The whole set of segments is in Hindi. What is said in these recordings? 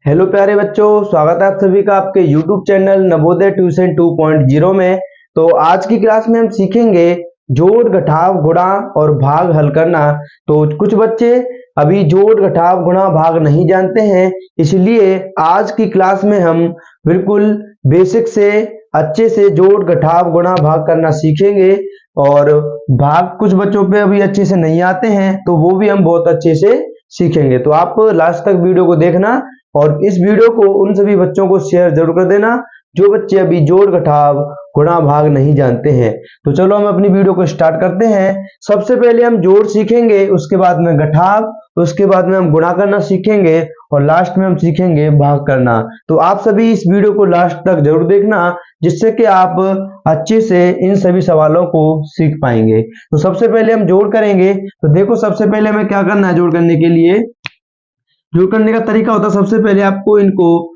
हेलो प्यारे बच्चों, स्वागत है आप सभी का आपके YouTube चैनल नवोदय ट्यूशन 2.0 में। तो आज की क्लास में हम सीखेंगे जोड़ घटाव गुणा और भाग हल करना। तो कुछ बच्चे अभी जोड़ घटाव गुणा भाग नहीं जानते हैं, इसलिए आज की क्लास में हम बिल्कुल बेसिक से अच्छे से जोड़ घटाव गुणा भाग करना सीखेंगे। और भाग कुछ बच्चों पे अभी अच्छे से नहीं आते हैं, तो वो भी हम बहुत अच्छे से सीखेंगे। तो आप लास्ट तक वीडियो को देखना और इस वीडियो को उन सभी बच्चों को शेयर जरूर कर देना जो बच्चे अभी जोड़ घटाव गुणा भाग नहीं जानते हैं। तो चलो हम अपनी वीडियो को स्टार्ट करते हैं। सबसे पहले हम जोड़ सीखेंगे, उसके बाद में घटाव, उसके बाद में हम गुणा करना सीखेंगे और लास्ट में हम सीखेंगे भाग करना। तो आप सभी इस वीडियो को लास्ट तक जरूर देखना, जिससे कि आप अच्छे से इन सभी सवालों को सीख पाएंगे। तो सबसे पहले हम जोड़ करेंगे। तो देखो, सबसे पहले हमें क्या करना है जोड़ करने के लिए। जोड़ करने का तरीका होता है, सबसे पहले आपको इनको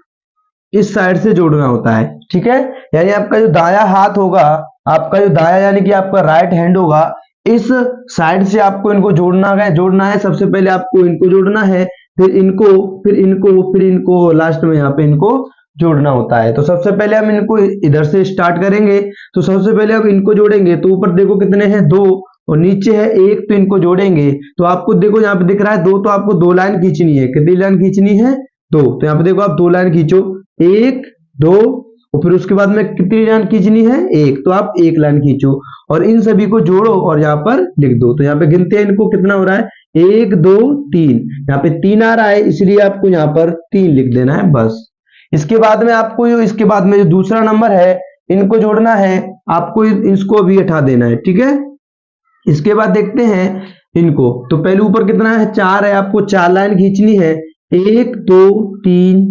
इस साइड से जोड़ना होता है, ठीक है। यानी आपका जो दाया हाथ होगा, आपका जो दाया यानी कि आपका राइट हैंड होगा, इस साइड से आपको इनको जोड़ना है। सबसे पहले आपको इनको जोड़ना है, फिर इनको, फिर इनको, फिर इनको, लास्ट में यहाँ पे इनको जोड़ना होता है। तो सबसे पहले हम इनको इधर से स्टार्ट करेंगे। तो सबसे पहले हम इनको जोड़ेंगे। तो ऊपर देखो कितने हैं, दो, और नीचे है एक, तो इनको जोड़ेंगे। तो आपको देखो यहाँ पे दिख रहा है दो, तो आपको दो लाइन खींचनी है। कितनी लाइन खींचनी है? दो। तो यहाँ पे देखो आप दो लाइन खींचो, एक, दो, और फिर उसके बाद में कितनी लाइन खींचनी है? एक। तो आप एक लाइन खींचो और इन सभी को जोड़ो और यहाँ पर लिख दो। तो यहाँ पे गिनते हैं इनको, कितना हो रहा है, एक, दो, तीन। यहाँ पे तीन आ रहा है, इसलिए आपको यहाँ पर तीन लिख देना है, बस। इसके बाद में आपको इसके बाद में जो दूसरा नंबर है, इनको जोड़ना है। आपको इसको भी हटा देना है, ठीक है। इसके बाद देखते हैं इनको। तो पहले ऊपर कितना है, चार है, आपको चार लाइन खींचनी है, एक, दो, तीन,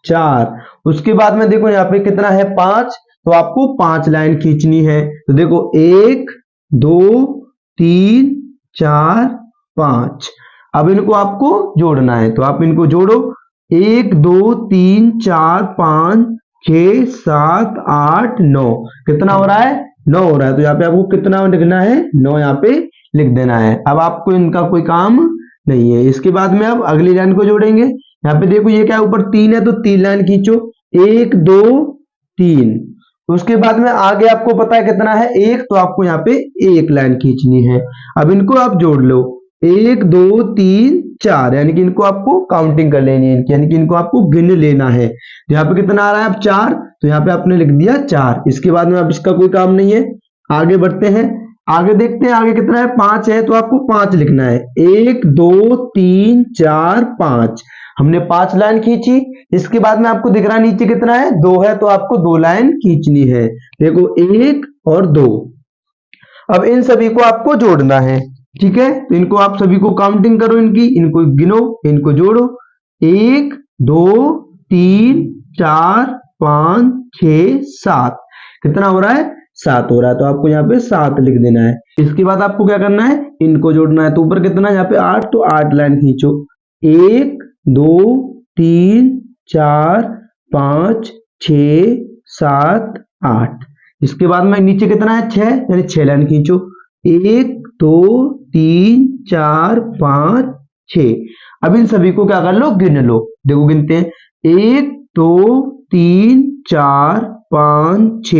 चार। उसके बाद में देखो यहाँ पे कितना है, पांच, तो आपको पांच लाइन खींचनी है। तो देखो एक, दो, तीन, चार, पांच। अब इनको आपको जोड़ना है, तो आप इनको जोड़ो। एक, दो, तीन, चार, पांच, छह, सात, आठ, नौ। कितना हो रहा है? 9 हो रहा है। तो यहाँ पे आपको कितना लिखना है? 9 यहाँ पे लिख देना है। अब आपको इनका कोई काम नहीं है। इसके बाद में अब अगली लाइन को जोड़ेंगे। यहाँ पे देखो ये क्या है, ऊपर तीन है, तो तीन लाइन खींचो, एक, दो, तीन। उसके बाद में आगे आपको पता है कितना है, एक, तो आपको यहाँ पे एक लाइन खींचनी है। अब इनको आप जोड़ लो, एक, दो, तीन, चार, यानी कि इनको आपको काउंटिंग कर लेनी है, यानी कि इनको आपको गिन लेना है। तो यहाँ पे कितना आ रहा है, अब चार, तो यहाँ पे आपने लिख दिया चार। इसके बाद में अब इसका कोई काम नहीं है, आगे बढ़ते हैं। आगे देखते हैं आगे कितना है, पांच है, तो आपको पांच लिखना है, एक, दो, तीन, चार, पांच। हमने पांच लाइन खींची। इसके बाद में आपको दिख रहा है नीचे कितना है, दो है, तो आपको दो लाइन खींचनी है। देखो एक और दो। अब इन सभी को आपको जोड़ना है, ठीक है। तो इनको आप सभी को काउंटिंग करो, इनको गिनो, इनको जोड़ो, एक, दो, तीन, चार, पांच, छह, सात। कितना हो रहा है? सात हो रहा है। तो आपको यहाँ पे सात लिख देना है। इसके बाद आपको क्या करना है, इनको जोड़ना है। तो ऊपर कितना है यहाँ पे, आठ, तो आठ लाइन खींचो, एक, दो, तीन, चार, पांच, छ, सात, आठ। इसके बाद में नीचे कितना है, छह, यानी छह लाइन खींचो, एक, दो, तीन, चार, पांच, छ। अब इन सभी को क्या कर लो, गिन लो। देखो गिनते हैं, एक, दो, तीन, चार, पांच, छ,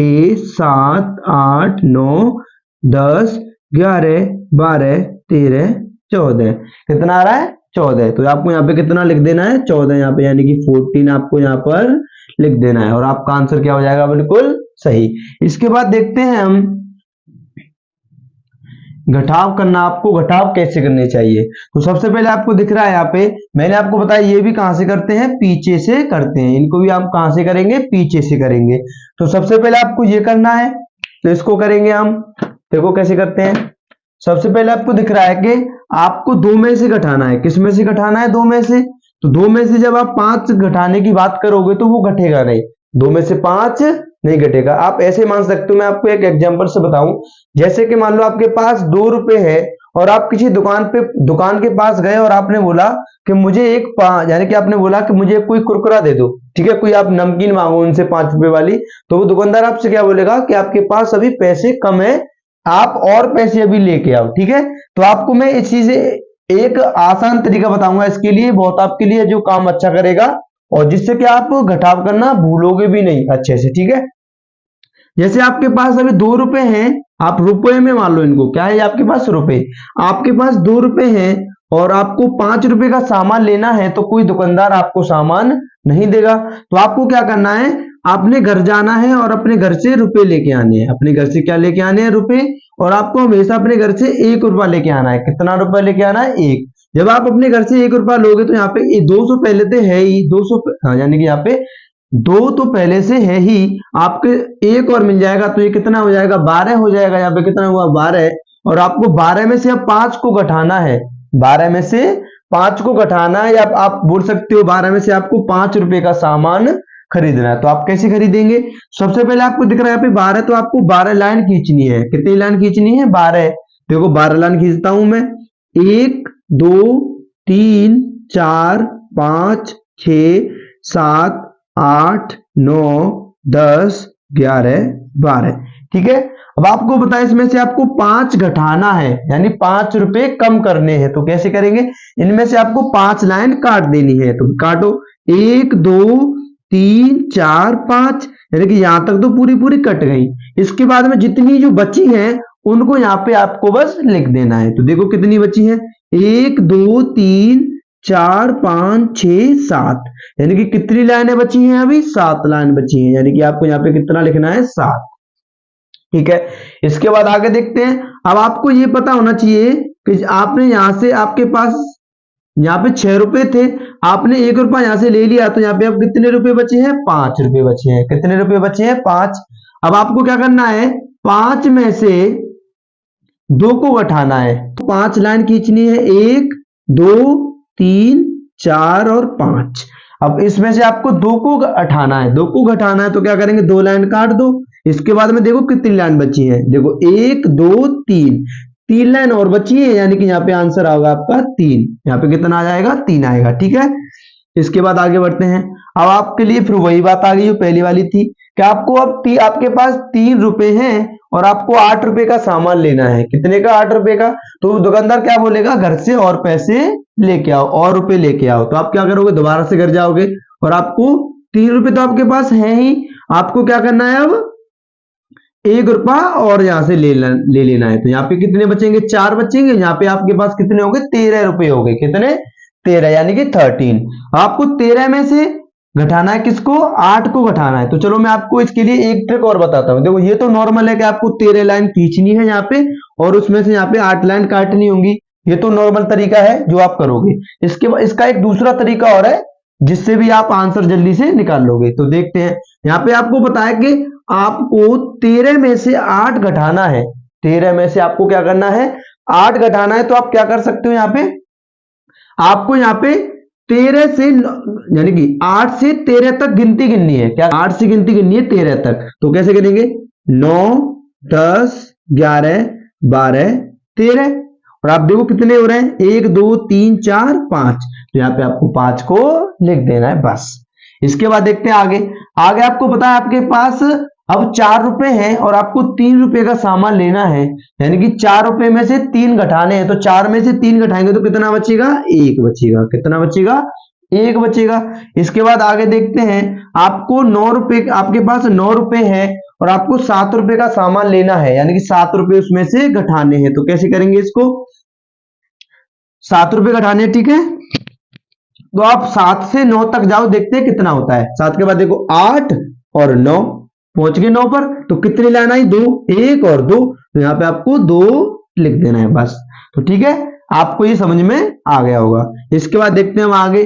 सात, आठ, नौ, 10, 11, 12, 13, 14। कितना आ रहा है? 14। तो आपको यहाँ पे कितना लिख देना है, 14 यहाँ पे, यानी कि 14 आपको यहाँ पर लिख देना है और आपका आंसर क्या हो जाएगा, बिल्कुल सही। इसके बाद देखते हैं हम घटाव करना। आपको घटाव कैसे करने चाहिए। तो सबसे पहले आपको दिख रहा है यहाँ पे, मैंने आपको बताया ये भी कहां से करते हैं, पीछे से करते हैं। इनको भी हम कहां से करेंगे, पीछे से करेंगे। तो सबसे पहले आपको ये करना है, तो इसको करेंगे हम। देखो कैसे करते हैं। सबसे पहले आपको दिख रहा है कि आपको दो में से घटाना है। किस में से घटाना है? दो में से। तो दो में से जब आप पांच घटाने की बात करोगे तो वो घटेगा नहीं, दो में से पांच नहीं घटेगा। आप ऐसे मान सकते हो, मैं आपको एक एग्जांपल से बताऊं। जैसे कि मान लो आपके पास 2 रुपए है और आप किसी दुकान के पास गए और आपने बोला कि मुझे यानी कि आपने बोला कि मुझे कोई कुरकुरा दे दो, ठीक है। कोई आप नमकीन मांगो उनसे 5 रुपए वाली, तो वो दुकानदार आपसे क्या बोलेगा कि आपके पास अभी पैसे कम है, आप और पैसे अभी लेके आओ, ठीक है। तो आपको मैं इस चीज से एक आसान तरीका बताऊंगा इसके लिए, बहुत आपके लिए जो काम अच्छा करेगा। और जिससे कि आप घटाव करना भूलोगे भी नहीं अच्छे से, ठीक है। जैसे आपके पास अभी 2 रुपए हैं, आप रुपए में मान लो इनको, क्या है आपके पास रुपए, आपके पास 2 रुपए हैं और आपको 5 रुपए का सामान लेना है, तो कोई दुकानदार आपको सामान नहीं देगा। तो आपको क्या करना है, अपने घर जाना है और अपने घर से रुपए लेके आने हैं। अपने घर से क्या लेके आने हैं, रुपए। और आपको हमेशा अपने घर से 1 रुपया लेके आना है। कितना रुपया लेके आना है, 1। जब आप अपने घर से 1 रुपया लोगे तो यहाँ पे ये 200 पहले तो है ही, 200, हाँ, यानी कि यहाँ पे 2 तो पहले से है ही, आपके 1 और मिल जाएगा तो ये कितना हो जाएगा, 12 हो जाएगा। यहाँ पे कितना हुआ, 12। और आपको 12 में से अब 5 को घटाना है, 12 में से 5 को घटाना है, या आप बोल सकते हो 12 में से आपको 5 रुपए का सामान खरीदना है। तो आप कैसे खरीदेंगे, सबसे पहले आपको दिख रहा है यहाँ पे 12, तो आपको 12 लाइन खींचनी है। कितनी लाइन खींचनी है, 12। देखो 12 लाइन खींचता हूं मैं, 1 2 3 4 5 6 7 8 9 10 11 12, ठीक है। अब आपको पता है इसमें से आपको 5 घटाना है, यानी 5 रुपए कम करने हैं। तो कैसे करेंगे, इनमें से आपको 5 लाइन काट देनी है। तो काटो, 1 2 3 4 5, यानी कि यहां तक तो पूरी पूरी कट गई। इसके बाद में जितनी जो बची है उनको यहाँ पे आपको बस लिख देना है। तो देखो कितनी बची है, 1 2 3 4 5 6 7, यानी कि कितनी लाइनें बची हैं, अभी 7 लाइन बची हैं। यानी कि आपको यहाँ पे कितना लिखना है, 7, ठीक है। इसके बाद आगे देखते हैं। अब आपको ये पता होना चाहिए कि आपने यहां से, आपके पास यहाँ पे 6 रुपए थे, आपने 1 रुपया यहां से ले लिया, तो यहाँ पे अब कितने रुपए बचे हैं, 5 रुपए बचे हैं। कितने रुपए बचे हैं, 5। अब आपको क्या करना है, 5 में से 2 को घटाना है। तो 5 लाइन खींचनी है, 1 2 3 4 और 5। अब इसमें से आपको 2 को घटाना है, 2 को घटाना है तो क्या करेंगे, 2 लाइन काट दो। इसके बाद में देखो कितनी लाइन बची है, देखो 1 2 3, 3 लाइन और बची है, यानी कि यहाँ पे आंसर आएगा आपका 3। यहाँ पे कितना आ जाएगा, 3 आएगा, ठीक है। इसके बाद आगे बढ़ते हैं। अब आपके लिए फिर वही बात आ गई जो पहली वाली थी कि आपको अब आपके पास 3 रुपए हैं और आपको 8 रुपए का सामान लेना है। कितने का, 8 रुपए का। तो दुकानदार क्या बोलेगा, घर से और पैसे लेके आओ, और रुपए लेके आओ। तो आप क्या करोगे, दोबारा से घर जाओगे और आपको 3 रुपए तो आपके पास है ही, आपको क्या करना है, अब 1 रुपया और यहां से ले लेना है। तो यहाँ पे कितने बचेंगे, 4 बचेंगे। यहाँ पे आपके पास कितने हो गए, 13 रुपए हो गए। कितने, 13, यानी कि 13। आपको 13 में से घटाना है किसको, 8 को घटाना है। तो चलो मैं आपको इसके लिए एक ट्रिक और बताता हूं। देखो ये तो नॉर्मल है कि आपको 13 लाइन खींचनी है यहाँ पे और उसमें से यहाँ पे 8 लाइन काटनी होंगी। ये तो नॉर्मल तरीका है जो आप करोगे। इसका एक दूसरा तरीका और है जिससे भी आप आंसर जल्दी से निकाल लोगे। तो देखते हैं। यहाँ पे आपको पता है कि आपको 13 में से 8 घटाना है। 13 में से आपको क्या करना है, 8 घटाना है। तो आप क्या कर सकते हो, यहाँ पे आपको यहाँ पे 13 से, यानी कि 8 से 13 तक गिनती गिननी है। क्या, 8 से गिनती गिननी है 13 तक। तो कैसे करेंगे, 9 10 11 12 13। और आप देखो कितने हो रहे हैं, 1 2 3 4 5। तो यहाँ पे आपको 5 को लिख देना है बस। इसके बाद देखते हैं आगे। आगे आपको पता है आपके पास अब 4 रुपए हैं और आपको 3 रुपए का सामान लेना है, यानी कि 4 रुपए में से 3 घटाने हैं। तो 4 में से 3 घटाएंगे तो कितना बचेगा, 1 बचेगा। कितना बचेगा, 1 बचेगा। इसके बाद आगे देखते हैं। आपको 9 रुपए, आपके पास 9 रुपए है और आपको 7 रुपए का सामान लेना है, यानी कि 7 रुपए उसमें से घटाने हैं। तो कैसे करेंगे इसको, 7 रुपए घटाने, ठीक है। तो आप 7 से 9 तक जाओ, देखते हैं कितना होता है। 7 के बाद देखो 8 और 9, पहुंच गए 9 पर। तो कितनी लाइन आई, 2, 1 और 2। तो यहाँ पे आपको 2 लिख देना है बस। तो ठीक है, आपको ये समझ में आ गया होगा। इसके बाद देखते हैं हम आगे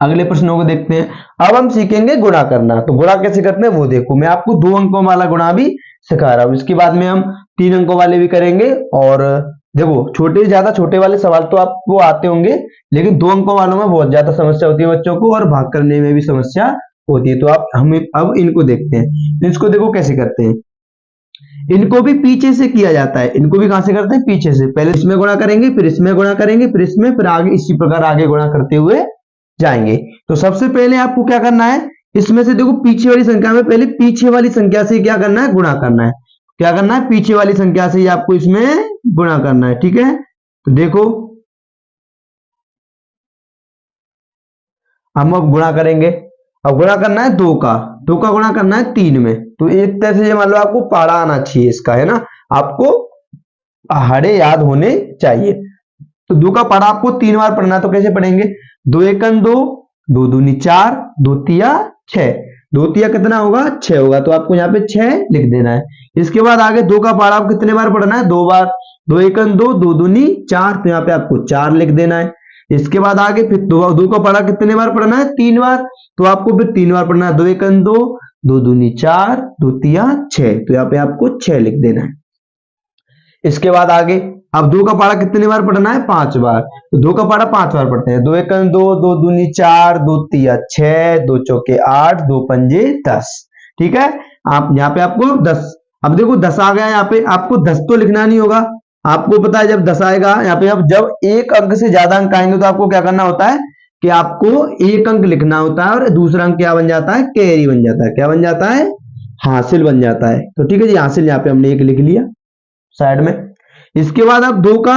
अगले प्रश्नों को देखते हैं। अब हम सीखेंगे गुणा करना। तो गुणा कैसे करते हैं वो देखो, मैं आपको 2 अंकों वाला गुणा भी सिखा रहा हूं। इसके बाद में हम 3 अंकों वाले भी करेंगे। और देखो छोटे ज्यादा छोटे वाले सवाल तो आपको आते होंगे, लेकिन 2 अंकों वालों में बहुत ज्यादा समस्या होती है बच्चों को, और भाग करने में भी समस्या होती है। तो आप हमें अब इनको देखते हैं। तो इसको देखो कैसे करते हैं। इनको भी पीछे से किया जाता है। इनको भी कहां से करते हैं, पीछे से। पहले इसमें गुणा करेंगे, फिर इसमें गुणा करेंगे, फिर इसमें, फिर आगे इसी प्रकार आगे गुणा करते हुए जाएंगे। तो सबसे पहले आपको क्या करना है, इसमें से देखो पीछे वाली संख्या में पहले पीछे वाली संख्या से क्या करना है, गुणा करना है। क्या करना है, पीछे वाली संख्या से ही आपको इसमें गुणा करना है, ठीक है। तो देखो हम अब गुणा करेंगे। अब गुणा करना है 2 का गुणा करना है 3 में। तो एक तरह से मान लो आपको पहाड़ा आना चाहिए इसका, है ना, आपको पहाड़े याद होने चाहिए। तो 2 का पहाड़ा आपको 3 बार पढ़ना है, तो कैसे पढ़ेंगे? 2 एकन 2, 2 दूनी 4, 2 तिया 6, 2 तिया कितना होगा? 6 होगा, तो आपको यहाँ पे 6 लिख देना है। इसके बाद आगे 2 का पहाड़ा आप कितने बार पढ़ना है? 2 बार। 2 एकन 2, 2 दूनी 4, तो यहाँ पे आपको 4 लिख देना है। इसके बाद आगे फिर 2 का पहाड़ा कितने बार पढ़ना है? 3 बार, तो आपको फिर 3 बार पढ़ना है। 2 एकन 2, 2 दूनी 4, 2 तिया 6, तो यहाँ पे आपको 6 लिख देना है। इसके बाद आगे अब 2 का पहाड़ा कितने बार पढ़ना है? 5 बार, तो 2 का पहाड़ा 5 बार पढ़ते हैं। 2 एकन 2, 2 दूनी 4, 2 तिया 6, 2 चौके 8, 2 पंजे 10। ठीक है, आप यहाँ पे आपको 10, अब देखो 10 आ गया, यहाँ पे आपको 10 तो लिखना नहीं होगा। आपको पता है जब 10 आएगा यहाँ पे, अब जब एक अंक से ज्यादा अंक आएंगे तो आपको क्या करना होता है कि आपको एक अंक लिखना होता है और दूसरा अंक क्या बन जाता है? कैरी बन जाता है। क्या बन जाता है? हासिल बन जाता है। तो ठीक है जी, हासिल यहाँ पे हमने एक लिख लिया साइड में। इसके बाद अब 2 का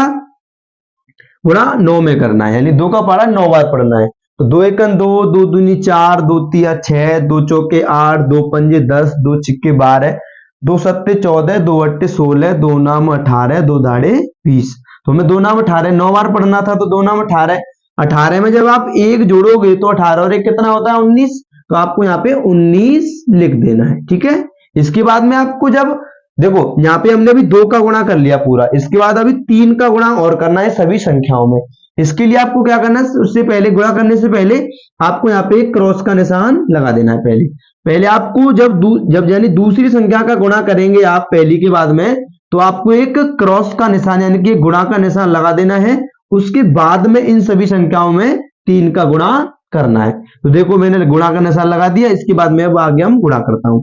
गुणा 9 में करना है, यानी 2 का पहाड़ा 9 बार पढ़ना है। तो 2 एकन 2, 2 दूनी 4, 2 तिया 6, 2 चौके 8, 2 पंजे 10, 2 छिक्के 12, 2 सत्ते 14, 2 अट्टे 16, 2 नाम 18, 2 दाड़े 20। तो हमें 2 नाम 18 9 बार पढ़ना था, तो 2 नाम 18, 18 में जब आप एक जोड़ोगे तो 18 और एक कितना होता है? 19, तो आपको यहाँ पे 19 लिख देना है। ठीक है, इसके बाद में आपको जब देखो यहाँ पे हमने अभी 2 का गुणा कर लिया पूरा, इसके बाद अभी 3 का गुणा और करना है सभी संख्याओं में। इसके लिए आपको क्या करना है? उससे पहले गुणा करने से पहले आपको यहाँ पे क्रॉस का निशान लगा देना है। पहले आपको जब यानी दूसरी संख्या का गुणा करेंगे आप पहली के बाद में, तो आपको एक क्रॉस का निशान यानी कि गुणा का निशान लगा देना है। उसके बाद में इन सभी संख्याओं में 3 का गुणा करना है। तो देखो मैंने गुणा का निशान लगा दिया, इसके बाद में अब आगे हम गुणा करता हूं।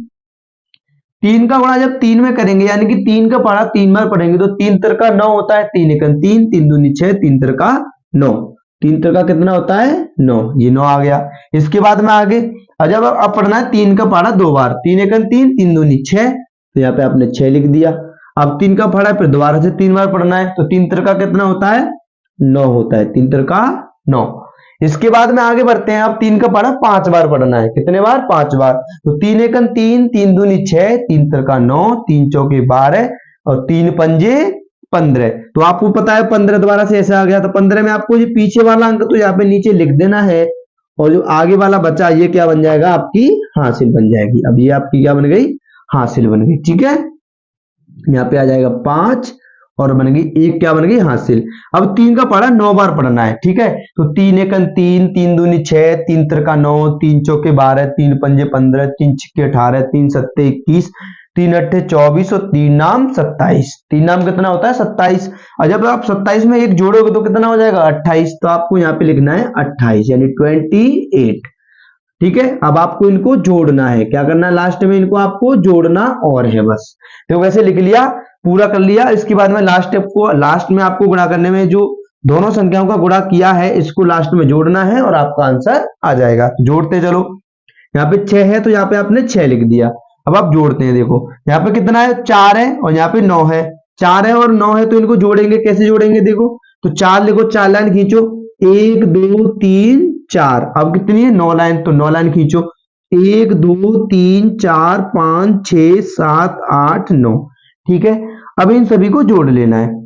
3 का गुणा जब 3 में करेंगे, यानी कि 3 का पहाड़ा 3 बार पढ़ेंगे, तो 3 तिरका 9 होता है। 3 एकन 3, 3 दूनी 6, 3 तिरका 9, 3 तिरका कितना होता है? 9, ये 9 आ गया। इसके बाद में आगे जब अब पढ़ना है 3 का पहाड़ा 2 बार, 3 एकन 3, 3 दूनी 6, तो यहाँ पे आपने 6 लिख दिया। अब 3 का पहाड़ा फिर दोबारा से 3 बार पढ़ना है, तो 3 तिरका कितना होता है? 9 होता है। 3 तिरका 9। इसके बाद में आगे बढ़ते हैं, अब 3 का पहाड़ा 5 बार पढ़ना है। कितने बार? 5 बार। तो 3 एकन 3, 3 दूनी 6, 3 तिरका 9, 3 चौके 12 और 3 पंजे 15। तो आपको पता है 15 दोबारा से ऐसे आ गया, तो 15 में आपको ये पीछे वाला अंक तो यहाँ पे नीचे लिख देना है, और जो आगे वाला बचा ये क्या बन जाएगा? आपकी हासिल बन जाएगी। अब ये आपकी क्या बन गई? हासिल बन गई। ठीक है, यहाँ पे आ जाएगा 5 और बन गई 1, क्या बन गई? हासिल। अब 3 का पहाड़ा 9 बार पढ़ना है। ठीक है, तो 3 एकन 3, 3 दूनी 6, 3 तिरका 9, 3 चौके 12, 3 पंजे 15, 3 छिक्के 18, 3 सत्ते 21, 3 अट्ठे 24 और 3 नाम 27। 3 नाम कितना होता है? 27। और जब आप 27 में एक जोड़ोगे तो कितना हो जाएगा? 28। तो आपको यहाँ पे लिखना है 28 यानी 28। ठीक है, अब आपको इनको जोड़ना है। क्या करना है? लास्ट में इनको आपको जोड़ना और है बस। तो वैसे लिख लिया, पूरा कर लिया। इसके बाद में लास्ट में आपको गुणा करने में जो दोनों संख्याओं का गुणा किया है इसको लास्ट में जोड़ना है और आपका आंसर आ जाएगा। जोड़ते चलो, यहाँ पे 6 है तो यहाँ पे आपने 6 लिख दिया। अब आप जोड़ते हैं, देखो यहाँ पे कितना है? 4 है और यहाँ पे 9 है। 4 है और 9 है, तो इनको जोड़ेंगे। कैसे जोड़ेंगे? देखो, तो 4 लिखो, 4 लाइन खींचो, 1 2 3 4। अब कितनी है? 9 लाइन, तो 9 लाइन खींचो, 1 2 3 4 5 6 7 8 9। ठीक है, अब इन सभी को जोड़ लेना है।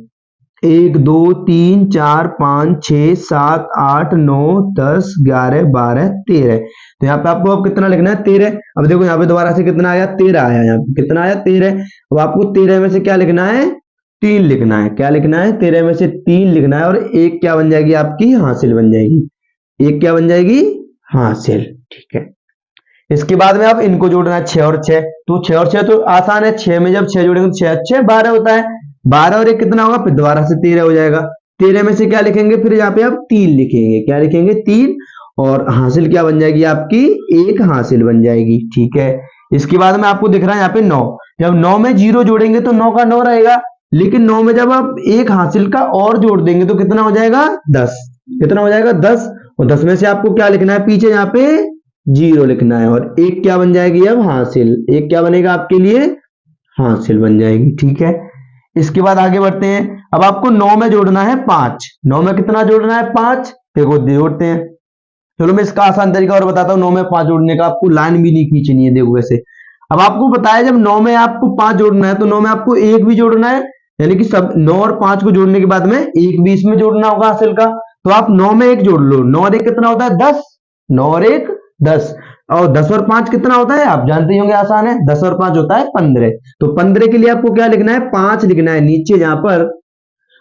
1 2 3 4 5 6 7 8 9 10 11 12 13। तो यहाँ पे आपको अब कितना लिखना है? 13। अब देखो यहाँ पे दोबारा से कितना आया? 13 आया। यहाँ पे कितना आया? 13। अब आपको 13 में से क्या लिखना है? 3 लिखना है। क्या लिखना है? 13 में से 3 लिखना है और एक क्या बन जाएगी? आपकी हासिल बन जाएगी। एक क्या बन जाएगी? हासिल। ठीक है, इसके बाद में आप इनको जोड़ना है 6 और 6। तो 6 और 6 तो आसान है, 6 में जब 6 जोड़ेंगे तो 6 6 12 होता है। 12 और 1 कितना होगा? फिर दोबारा से 13 हो जाएगा। 13 में से क्या लिखेंगे? फिर यहाँ पे आप 3 लिखेंगे। क्या लिखेंगे? 3। और हासिल क्या बन जाएगी? आपकी 1 हासिल बन जाएगी। ठीक है, इसके बाद में आपको दिख रहा है यहाँ पे 9। जब 9 में 0 जोड़ेंगे तो 9 का 9 रहेगा, लेकिन 9 में जब आप 1 हासिल का और जोड़ देंगे तो कितना हो जाएगा? 10। कितना हो जाएगा? 10। और 10 में से आपको क्या लिखना है? पीछे यहाँ पे 0 लिखना है और 1 क्या बन जाएगी? अब हासिल। 1 क्या बनेगा आपके लिए? हासिल बन जाएगी। ठीक है, इसके बाद आगे बढ़ते हैं। अब आपको 9 में जोड़ना है 5। 9 में कितना जोड़ना है? 5। देखो जोड़ते हैं, चलो मैं इसका आसान तरीका और बताता हूँ 9 में 5 जोड़ने का। आपको लाइन भी नहीं खींचनी है, देखो ऐसे। अब आपको बताया जब 9 में आपको 5 जोड़ना है तो 9 में आपको एक भी जोड़ना है, यानी कि सब 9 और 5 को जोड़ने के बाद में एक भी इसमें जोड़ना होगा हासिल का। तो आप 9 में एक जोड़ लो, 9 और 1 कितना होता है 10, 9 और 1 10, और 10 और 5 कितना होता है आप जानते ही होंगे, आसान है, 10 और 5 होता है 15। तो 15 के लिए आपको क्या लिखना है 5 लिखना है नीचे यहां पर,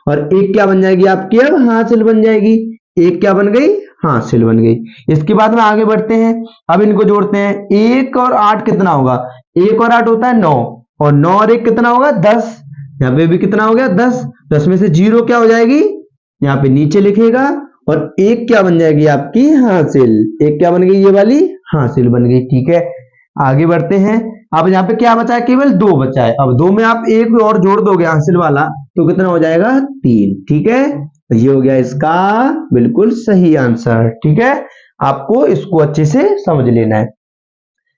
और एक क्या बन जाएगी आपकी अब हासिल बन जाएगी, एक क्या बन गई हासिल बन गई। इसके बाद में आगे बढ़ते हैं, अब इनको जोड़ते हैं। 1 और 8 कितना होगा, 1 और 8 होता है 9, और 9 और 1 कितना होगा 10, यहाँ पे भी कितना हो गया 10, 10 में से 0 क्या हो जाएगी यहाँ पे नीचे लिखेगा, और एक क्या बन जाएगी आपकी हासिल, एक क्या बन गई ये वाली हासिल बन गई। ठीक है, आगे बढ़ते हैं। अब यहाँ पे क्या बचा है, केवल 2 बचा है। अब 2 में आप एक और जोड़ दोगे हासिल वाला तो कितना हो जाएगा 3। ठीक है, तो ये हो गया इसका बिल्कुल सही आंसर। ठीक है, आपको इसको अच्छे से समझ लेना है।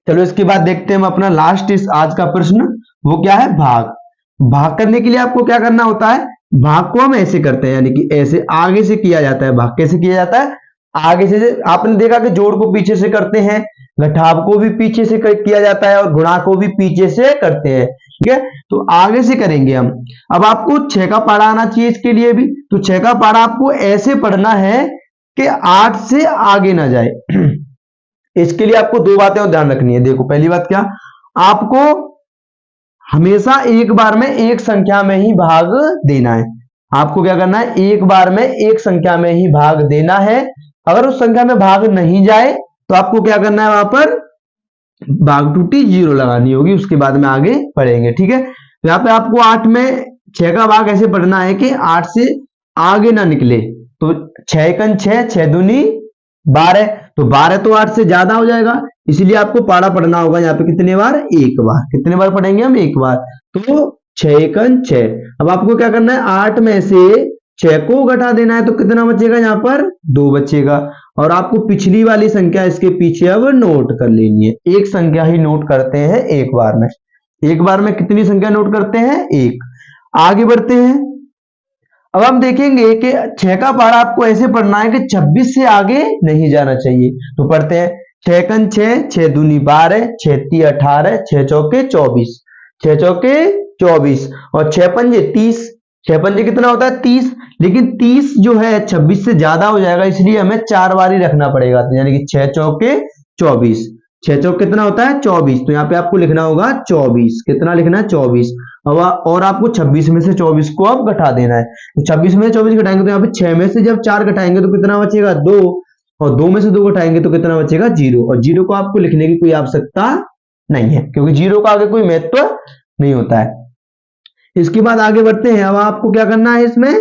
चलो इसके बाद देखते हैं हम अपना लास्ट इस आज का प्रश्न, वो क्या है भाग। भाग करने के लिए आपको क्या करना होता है, भाग को हम ऐसे करते हैं, यानी कि ऐसे आगे से किया जाता है। भाग कैसे किया जाता है, आगे से। आपने देखा कि जोड़ को पीछे से करते हैं, घटाव को भी पीछे से किया जाता है, और गुणा को भी पीछे से करते हैं। ठीक है, तो आगे से करेंगे हम। अब आपको 6 का पारा आना चाहिए इसके लिए भी, तो 6 का पारा आपको ऐसे पढ़ना है कि 8 से आगे ना जाए। इसके लिए आपको दो बातें और ध्यान रखनी है। देखो पहली बात क्या, आपको हमेशा एक बार में एक संख्या में ही भाग देना है। आपको क्या करना है, एक बार में एक संख्या में ही भाग देना है। अगर उस संख्या में भाग नहीं जाए तो आपको क्या करना है, वहां पर भाग टूटी 0 लगानी होगी, उसके बाद में आगे बढ़ेंगे। ठीक है, तो यहाँ पे आपको 8 में 6 का भाग ऐसे पढ़ना है कि 8 से आगे ना निकले। तो 6 एकन 6, 6 दूनी 12, तो 12 तो 8 से ज्यादा हो जाएगा, इसलिए आपको पारा पढ़ना होगा यहाँ पे कितने बार, एक बार। कितने बार पढ़ेंगे हम, एक बार। तो 6 एकन 6। अब आपको क्या करना है, 8 में से 6 को घटा देना है, तो कितना बचेगा यहाँ पर 2 बचेगा। और आपको पिछली वाली संख्या इसके पीछे अब नोट कर लेनी है। एक संख्या ही नोट करते हैं एक बार में। एक बार में कितनी संख्या नोट करते हैं, एक। आगे बढ़ते हैं। अब हम देखेंगे कि 6 का पारा आपको ऐसे पढ़ना है कि 26 से आगे नहीं जाना चाहिए। तो पढ़ते हैं 6 एकन 6, 6 दूनी 12, 6 ती 18, 6 चौके 24, 6 चौके 24, और 6 पंजे 30। 6 पंजे कितना होता है 30, लेकिन 30 जो है 26 से ज्यादा हो जाएगा, इसलिए हमें 4 बार ही रखना पड़ेगा। तो यानी कि 6 चौके 24, 6 चौक कितना होता है 24, तो यहाँ पे आपको लिखना होगा 24। कितना लिखना है 24। और आपको 26 में से 24 को अब घटा देना है। तो 26 में से 24 घटाएंगे तो यहाँ पे 6 में से जब 4 घटाएंगे तो कितना बचेगा 2, और 2 में से 2 घटाएंगे तो कितना बचेगा 0। और 0 को आपको लिखने की कोई आवश्यकता नहीं है, क्योंकि 0 का आगे कोई महत्व नहीं होता है। इसके बाद आगे बढ़ते हैं। अब आपको क्या करना है, इसमें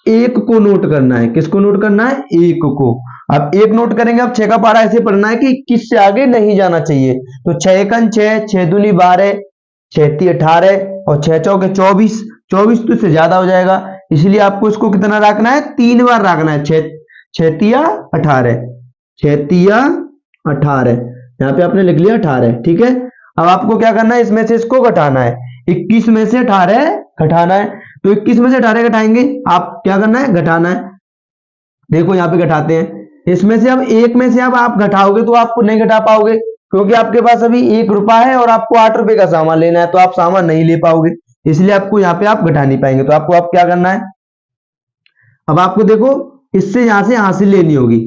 एक को नोट करना है। किसको नोट करना है, एक को। अब एक नोट करेंगे। अब 6 का पारा ऐसे पढ़ना है कि 21 से आगे नहीं जाना चाहिए। तो 6 एकन 6, 6 दूनी 12, 6 ती 18, और 6 चौके 24, 24 तो इससे ज्यादा हो जाएगा, इसलिए आपको इसको कितना रखना है, 3 बार रखना है। 6 तिया 18, 6 तिया 18, यहाँ पे आपने लिख लिया 18। ठीक है, अब आपको क्या करना है, इसमें से इसको घटाना है। 21 में से 18 घटाना है, तो 21 में से 18 घटाएंगे, आप क्या करना है घटाना है। देखो यहाँ पे घटाते हैं। इसमें से अब एक में से अब आप घटाओगे तो आपको नहीं घटा पाओगे, क्योंकि आपके पास अभी 1 रुपया है और आपको 8 रुपए का सामान लेना है, तो आप सामान नहीं ले पाओगे, इसलिए आपको यहाँ पे आप घटा नहीं पाएंगे। तो आपको अब क्या करना है, अब आपको देखो इससे यहाँ से हासिल लेनी होगी।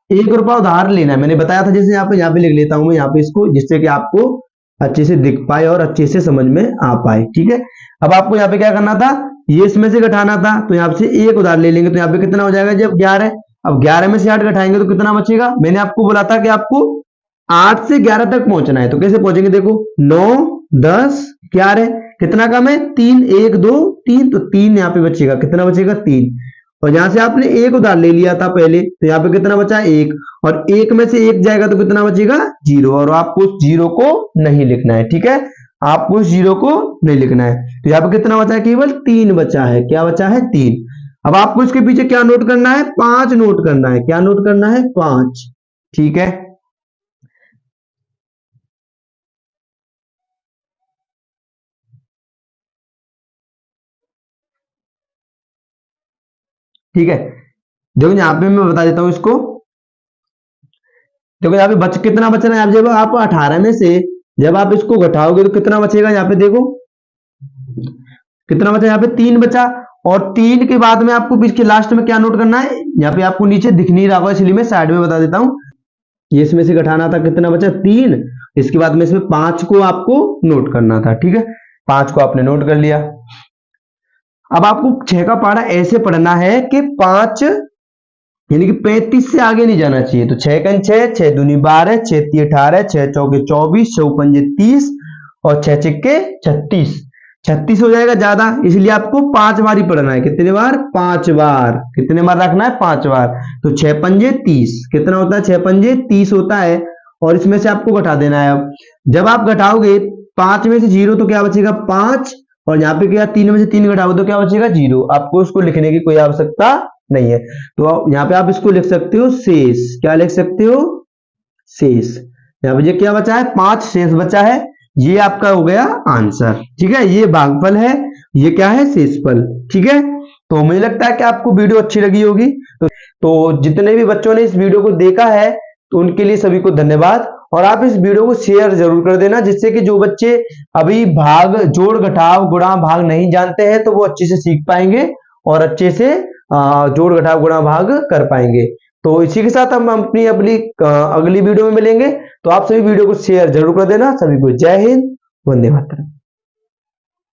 1 रुपया उधार लेना है, मैंने बताया था। जैसे यहाँ पे लिख लेता हूं मैं यहाँ पे इसको, जिससे कि आपको अच्छे से दिख पाए और अच्छे से समझ में आ पाए। ठीक है, अब आपको यहाँ पे क्या करना था, ये इसमें से घटाना था, तो यहाँ से 1 उधार ले लेंगे, तो यहाँ पे कितना हो जाएगा जब 11। अब 11 में से 8 घटाएंगे तो कितना बचेगा। मैंने आपको बोला था कि आपको 8 से 11 तक पहुंचना है, तो कैसे पहुंचेंगे, देखो 9 10 11, कितना कम है 3, 1 2 3, तो 3 यहाँ पे बचेगा। कितना बचेगा 3, और यहां से आपने 1 उधार ले लिया था पहले, तो यहाँ पे कितना बचा 1, और 1 में से 1 जाएगा तो कितना बचेगा 0, और आपको उस 0 को नहीं लिखना है। ठीक है, आपको उस 0 को नहीं लिखना है। तो यहाँ पे कितना बचा है, केवल 3 बचा है। क्या बचा है 3। अब आपको इसके पीछे क्या नोट करना है, 5 नोट करना है। क्या नोट करना है 5। ठीक है, ठीक है, देखो यहाँ पे मैं बता देता हूं इसको। देखो यहाँ पे कितना बच रहा है, जब आप 18 में से जब आप इसको घटाओगे तो कितना बचेगा, यहाँ पे देखो कितना बचा, यहाँ पे 3 बचा। और 3 के बाद में आपको बीच के लास्ट में क्या नोट करना है, यहाँ पे आपको नीचे दिख नहीं रहा होगा इसलिए मैं साइड में बता देता हूँ। ये इसमें से घटाना था, कितना बचा 3, इसके बाद में इसमें 5 को आपको नोट करना था, ठीक है। 5 को आपने नोट कर लिया। अब आपको 6 का पहाड़ा ऐसे पढ़ना है कि 5 यानी कि 35 से आगे नहीं जाना चाहिए। तो 6 कन 6, 6 दूनी 12, 6 ती 18, 6 चौके 24, 6 पंजे 30 और 6 चिक्के 36। 36 हो जाएगा ज्यादा, इसलिए आपको 5 बार ही पढ़ना है। कितने बार, 5 बार। कितने बार रखना है, 5 बार। तो 6 पंजे 30, कितना होता है, 6 पंजे 30 होता है। और इसमें से आपको घटा देना है। अब जब आप घटाओगे 5 में से 0 तो क्या बचेगा 5, और यहाँ पे क्या 3 में से 3 घटाओगे तो क्या बचेगा 0। आपको उसको लिखने की कोई आवश्यकता नहीं है। तो यहाँ पे आप इसको लिख सकते हो शेष। क्या लिख सकते हो, शेष। यहाँ पे ये क्या बचा है, 5 शेष बचा है। ये आपका हो गया आंसर, ठीक है। ये भागफल है, ये क्या है, शेषफल, ठीक है। तो मुझे लगता है कि आपको वीडियो अच्छी लगी होगी। तो जितने भी बच्चों ने इस वीडियो को देखा है तो उनके लिए सभी को धन्यवाद। और आप इस वीडियो को शेयर जरूर कर देना, जिससे कि जो बच्चे अभी भाग, जोड़ घटाव गुणा भाग नहीं जानते हैं तो वो अच्छे से सीख पाएंगे और अच्छे से जोड़ घटाव गुणा भाग कर पाएंगे। तो इसी के साथ हम अपनी अगली वीडियो में मिलेंगे। तो आप सभी वीडियो को शेयर जरूर कर देना। सभी को जय हिंद, वंदे मातरम।